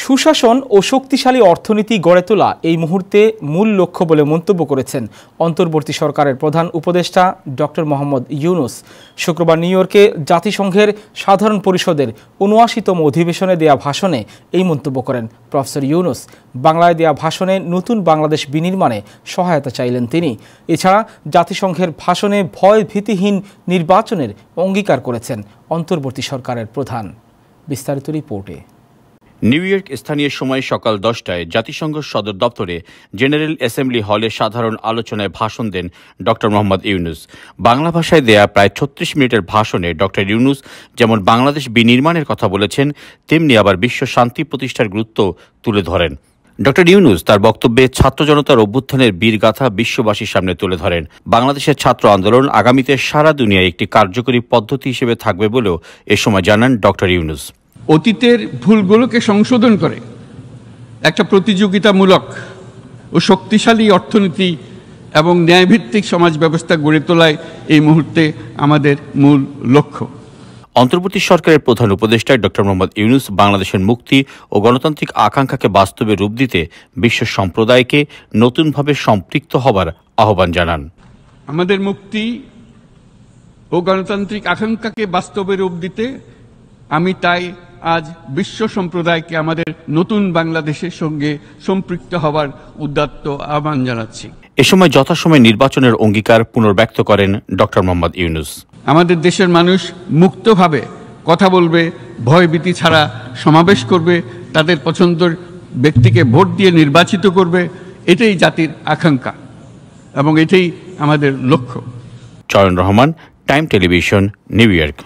সুশাসন ও শক্তিশালী অর্থনীতি গড়ে তোলা এই মুহূর্তে মূল লক্ষ্য বলে মন্তব্য করেছেন অন্তর্বর্তী সরকারের প্রধান উপদেষ্টা ডক্টর মোহাম্মদ ইউনুস। শুক্রবার নিউ ইয়র্কে জাতিসংঘের সাধারণ পরিষদের ৭৯তম অধিবেশনে দেয়া ভাষণে এই মন্তব্য করেন প্রফেসর ইউনুস। বাংলায় দেয়া ভাষণে নতুন বাংলাদেশ বিনির্মাণে সহায়তা চাইলেন তিনি। এছাড়া জাতিসংঘের ভাষণে ভয় ভীতিহীন নির্বাচনের অঙ্গীকার করেছেন অন্তর্বর্তী সরকারের প্রধান। বিস্তারিত রিপোর্টে। নিউ ইয়র্ক স্থানীয় সময় সকাল 10টায় জাতিসংঘ সদর দপ্তরে জেনারেল অ্যাসেম্বলি হলে সাধারণ আলোচনায় ভাষণ দেন ডক্টর মোহাম্মদ ইউনুস। বাংলা ভাষায় দেয়া প্রায় ৩৬ মিনিটের ভাষণে ডক্টর ইউনুস যেমন বাংলাদেশ বিনির্মাণের কথা বলেছেন, তেমনি আবার বিশ্ব শান্তি প্রতিষ্ঠার গুরুত্ব তুলে ধরেন। ডক্টর ইউনুস তার বক্তব্যে ছাত্র জনতার অভ্যুত্থানের বীরগাথা বিশ্ববাসীর সামনে তুলে ধরেন। বাংলাদেশের ছাত্র আন্দোলন আগামীতে সারা দুনিয়ায় একটি কার্যকরী পদ্ধতি হিসেবে থাকবে বলেও এ সময় জানান ডক্টর ইউনুস। অতীতের ভুলগুলোকে সংশোধন করে একটা প্রতিযোগিতামূলক ও শক্তিশালী অর্থনীতি এবং ন্যায়ভিত্তিক সমাজ ব্যবস্থা গড়ে তোলায় এই মুহূর্তে আমাদের মূল লক্ষ্য। অন্তর্বর্তী সরকারের প্রধান উপদেষ্টা ডক্টর মোহাম্মদ ইউনুস বাংলাদেশের মুক্তি ও গণতান্ত্রিক আকাঙ্ক্ষাকে বাস্তবে রূপ দিতে বিশ্ব সম্প্রদায়কে নতুনভাবে সম্পৃক্ত হবার আহ্বান জানান। আমাদের মুক্তি ও গণতান্ত্রিক আকাঙ্ক্ষাকে বাস্তবে রূপ দিতে আমি তাই আজ বিশ্ব সম্প্রদায়কে আমাদের নতুন বাংলাদেশের সঙ্গে সম্পৃক্ত হবার উদাত্ত আহ্বান জানাচ্ছি। এ সময় যথাসময়ে নির্বাচনের অঙ্গীকার পুনর্ব্যক্ত করেন ডক্টর মোহাম্মদ ইউনুস। আমাদের দেশের মানুষ মুক্তভাবে কথা বলবে, ভয়ভীতি ছাড়া সমাবেশ করবে, তাদের পছন্দের ব্যক্তিকে ভোট দিয়ে নির্বাচিত করবে। এটাই জাতির আকাঙ্ক্ষা এবং এটাই আমাদের লক্ষ্য। চয়ন Rahman, time television, new York.